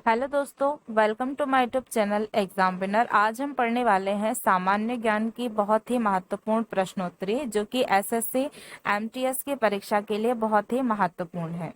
Hello दोस्तों, welcome to my YouTube channel Exam Winner. आज हम पढ़ने वाले हैं सामान्य ज्ञान की बहुत ही महत्वपूर्ण प्रश्नोत्तरी जो कि एसएससी एमटीएस की परीक्षा के लिए बहुत ही महत्वपूर्ण है।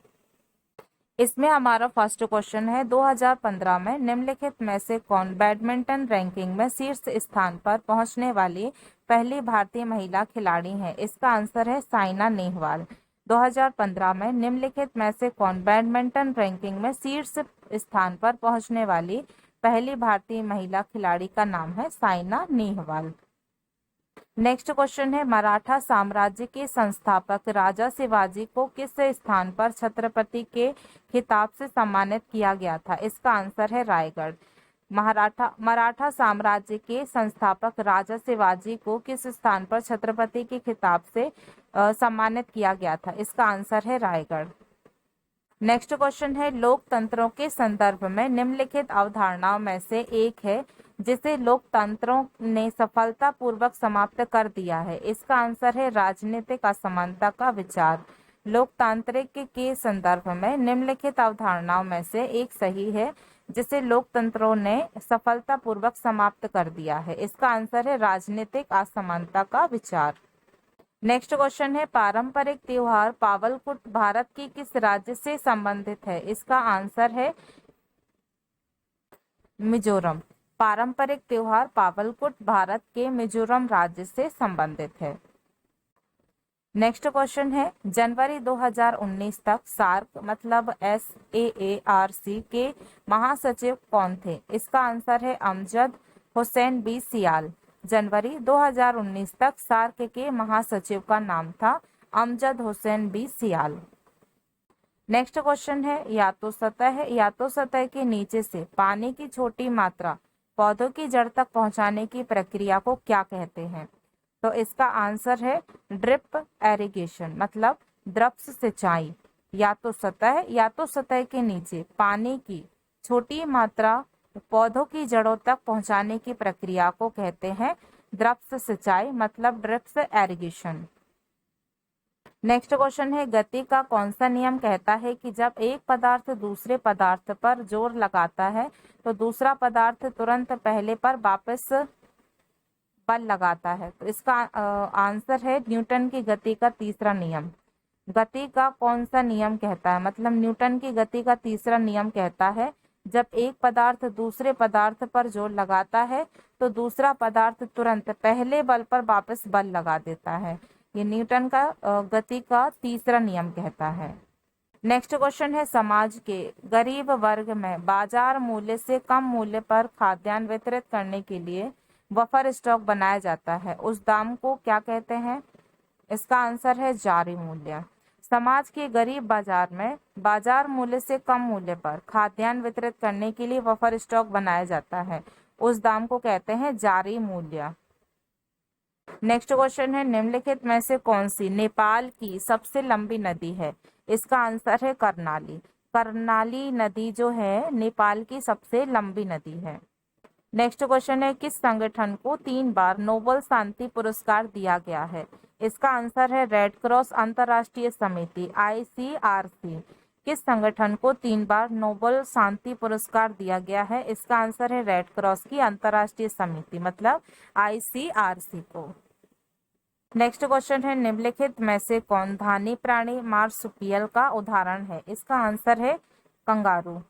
इसमें हमारा फर्स्ट क्वेश्चन है, 2015 में निम्नलिखित में से कौन बैडमिंटन रैंकिंग में शीर्ष स्थान पर पहुंचने वाली पहली भारतीय महिला खिलाड़ी है? इसका आंसर है साइना नेहवाल। 2015 में निम्नलिखित में से कौन बैडमिंटन रैंकिंग में शीर्ष स्थान पर पहुंचने वाली पहली भारतीय महिला खिलाड़ी का नाम है साइना नेहवाल। नेक्स्ट क्वेश्चन है, मराठा साम्राज्य के संस्थापक राजा शिवाजी को किस स्थान पर छत्रपति के खिताब से सम्मानित किया गया था? इसका आंसर है रायगढ़। मराठा साम्राज्य के संस्थापक राजा शिवाजी को किस स्थान पर छत्रपति के खिताब से सम्मानित किया गया था? इसका आंसर है रायगढ़। नेक्स्ट क्वेश्चन है, लोकतंत्रों के संदर्भ में निम्नलिखित अवधारणाओं में से एक है जिसे लोकतंत्रों ने सफलतापूर्वक समाप्त कर दिया है। इसका आंसर है राजनीतिक असमानता का विचार। लोकतांत्रिक के संदर्भ में निम्नलिखित अवधारणाओं में से एक सही है जिसे लोकतंत्रों ने सफलतापूर्वक समाप्त कर दिया है। इसका आंसर है राजनीतिक असमानता का विचार। नेक्स्ट क्वेश्चन है, पारंपरिक त्योहार पावलकुट भारत की किस राज्य से संबंधित है? इसका आंसर है मिजोरम। पारंपरिक त्योहार पावलकुट भारत के मिजोरम राज्य से संबंधित है। नेक्स्ट क्वेश्चन है, जनवरी 2019 तक सार्क मतलब SAARC के महासचिव कौन थे? इसका आंसर है अमजद हुसैन बी सियाल। जनवरी 2019 तक सार्क के महासचिव का नाम था अमजद हुसैन बी सियाल। नेक्स्ट क्वेश्चन है, या तो सतह के नीचे से पानी की छोटी मात्रा पौधों की जड़ तक पहुंचाने की प्रक्रिया को क्या कहते हैं? तो इसका आंसर है ड्रिप एरिगेशन मतलब द्रव सिंचाई। या तो सतह के नीचे पानी की छोटी मात्रा पौधों की जड़ों तक पहुंचाने की प्रक्रिया को कहते हैं द्रव सिंचाई मतलब ड्रिप एरिगेशन। नेक्स्ट क्वेश्चन है, गति का कौन सा नियम कहता है कि जब एक पदार्थ दूसरे पदार्थ पर जोर लगाता है तो दूसरा पदार्थ तुरंत पहले पर वापस बल लगाता है? तो इसका आंसर है न्यूटन की गति का तीसरा नियम। गति का कौन सा नियम कहता है मतलब न्यूटन की गति का तीसरा नियम कहता है जब एक पदार्थ दूसरे पदार्थ पर जोर लगाता है तो दूसरा पदार्थ तुरंत पहले बल पर वापस बल लगा देता है। ये न्यूटन का गति का तीसरा नियम कहता है। नेक्स्ट क्वेश्चन है, समाज के गरीब वर्ग में बाजार मूल्य से कम मूल्य पर खाद्यान्न वितरित करने के लिए बफर स्टॉक बनाया जाता है, उस दाम को क्या कहते हैं? इसका आंसर है जारी मूल्य। समाज के गरीब बाजार में बाजार मूल्य से कम मूल्य पर खाद्यान्न वितरित करने के लिए बफर स्टॉक बनाया जाता है, उस दाम को कहते हैं जारी मूल्य। नेक्स्ट क्वेश्चन है, निम्नलिखित में से कौन सी नेपाल की सबसे लंबी नदी है? इसका आंसर है कर्णाली। कर्णाली नदी जो है नेपाल की सबसे लंबी नदी है। नेक्स्ट क्वेश्चन है, किस संगठन को 3 बार नोबेल शांति पुरस्कार दिया गया है? इसका आंसर है रेड क्रॉस अंतर्राष्ट्रीय समिति ICRC। किस संगठन को 3 बार नोबेल शांति पुरस्कार दिया गया है? इसका आंसर है रेड क्रॉस की अंतर्राष्ट्रीय समिति मतलब ICRC को। नेक्स्ट क्वेश्चन है, निम्नलिखित में से कौन धानी प्राणी मार्सुपियल का उदाहरण है? इसका आंसर है कंगारू।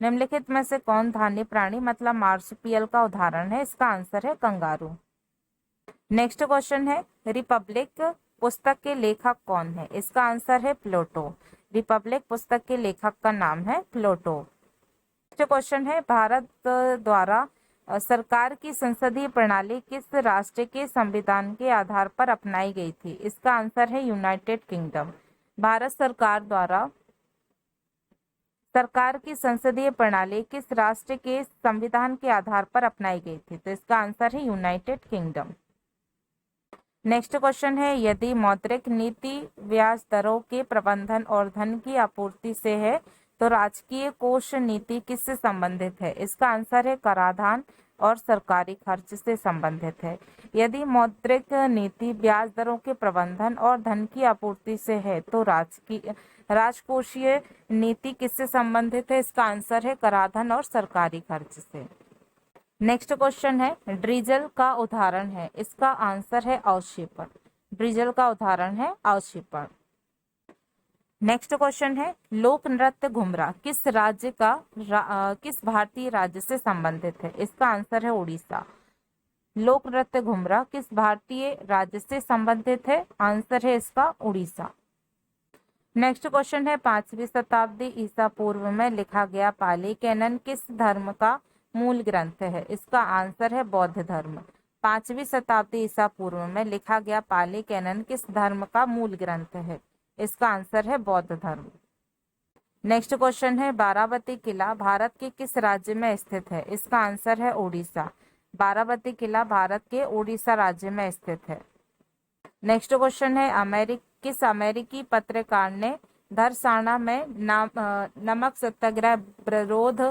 निम्नलिखित में से कौन धानी प्राणी मतलब मार्सुपियल का उदाहरण है? इसका आंसर है कंगारू। नेक्स्ट क्वेश्चन है, रिपब्लिक पुस्तक के लेखक कौन है? इसका आंसर है प्लेटो। रिपब्लिक पुस्तक के लेखक का नाम है प्लेटो। नेक्स्ट क्वेश्चन है, भारत द्वारा सरकार की संसदीय प्रणाली किस राष्ट्र के संविधान के आधार पर अपनाई गई थी? इसका आंसर है यूनाइटेड किंगडम। भारत सरकार द्वारा सरकार की संसदीय प्रणाली किस राष्ट्र के संविधान के आधार पर अपनाई गई थी? तो इसका आंसर है यूनाइटेड किंगडम। नेक्स्ट क्वेश्चन है, यदि मौद्रिक नीति ब्याज दरों के प्रबंधन और धन की आपूर्ति से है तो राजकीय कोष नीति किससे संबंधित है? इसका आंसर है कराधान और सरकारी खर्च से संबंधित है। यदि मौद्रिक नीति ब्याज दरों के प्रबंधन और धन की आपूर्ति से है तो राजकोषीय नीति किससे संबंधित है? इसका आंसर है कराधान और सरकारी खर्च से। नेक्स्ट क्वेश्चन है ड्रीजल का उदाहरण है, इसका आंसर है अवक्षेपण। ड्रीजल का उदाहरण है अवक्षेपण। नेक्स्ट क्वेश्चन है लोक नृत्य घुमरा किस राज्य का किस भारतीय राज्य से संबंधित है? इसका आंसर है उड़ीसा। लोक नृत्य घुमरा किस भारतीय राज्य से संबंधित है? आंसर है इसका उड़ीसा। नेक्स्ट क्वेश्चन है 5वीं शताब्दी ईसा पूर्व में लिखा गया पाली कैनन किस धर्म का मूल ग्रंथ है? इसका आंसर है बौद्ध धर्म। 5वीं शताब्दी ईसा पूर्व में लिखा गया पाली कैनन किस धर्म का मूल ग्रंथ है? इसका आंसर है बौद्ध धर्म। नेक्स्ट क्वेश्चन है बारावती किला भारत के किस राज्य में स्थित है? इसका आंसर है उड़ीसा। बारावती किला भारत के उड़ीसा राज्य में स्थित है। नेक्स्ट क्वेश्चन है किस अमेरिकी पत्रकार ने धरसाना में नमक सत्याग्रह विरोध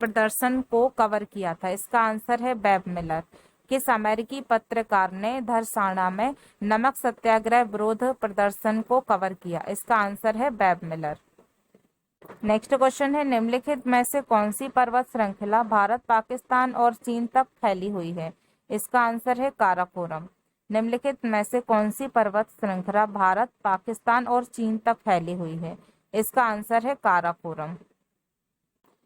प्रदर्शन को कवर किया था? इसका आंसर है बेब मिलर। किस अमेरिकी पत्रकार ने धरसाना में नमक सत्याग्रह विरोध प्रदर्शन को कवर किया? इसका आंसर है बेब मिलर। नेक्स्ट क्वेश्चन है निम्नलिखित में से कौन सी पर्वत श्रृंखला भारत पाकिस्तान और चीन तक फैली हुई है? इसका आंसर है काराकोरम। निम्नलिखित में से कौन सी पर्वत श्रृंखला भारत पाकिस्तान और चीन तक फैली हुई है? इसका आंसर है काराकोरम।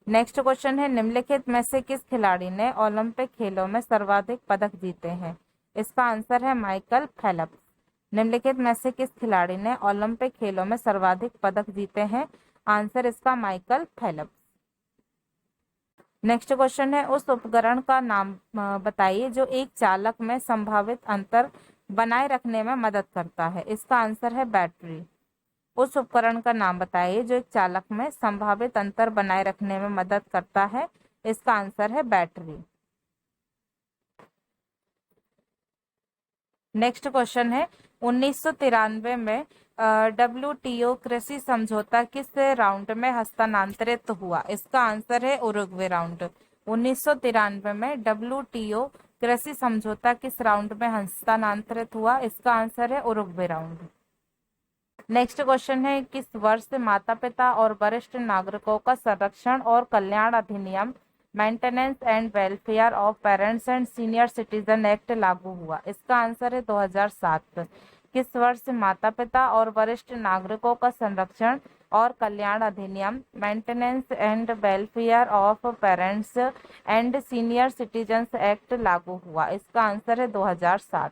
नेक्स्ट क्वेश्चन है निम्नलिखित में से किस खिलाड़ी ने ओलंपिक खेलों में सर्वाधिक पदक जीते हैं? इसका आंसर है माइकल फेल्प्स। निम्नलिखित में से किस खिलाड़ी ने ओलंपिक खेलों में सर्वाधिक पदक जीते हैं? आंसर इसका माइकल फेल्प्स। नेक्स्ट क्वेश्चन है उस उपकरण का नाम बताइए जो एक चालक में संभावित अंतर बनाए रखने में मदद करता है। इसका आंसर है बैटरी। उस उपकरण का नाम बताइए जो एक चालक में संभावित अंतर बनाए रखने में मदद करता है। इसका आंसर है बैटरी। नेक्स्ट क्वेश्चन है 1993 में WTO कृषि समझौता किस राउंड में हस्तांतरित हुआ? इसका आंसर है उरुग्वे राउंड। 1993 में WTO कृषि समझौता किस राउंड में हस्तांतरित हुआ? इसका आंसर है उरुग्वे राउंड। नेक्स्ट क्वेश्चन है किस वर्ष माता पिता और वरिष्ठ नागरिकों का संरक्षण और कल्याण अधिनियम maintenance and welfare of parents and senior citizen act लागू हुआ? इसका आंसर है 2007। किस वर्ष माता पिता और वरिष्ठ नागरिकों का संरक्षण और कल्याण अधिनियम maintenance and welfare of parents and senior citizen act लागू हुआ? इसका आंसर है 2007।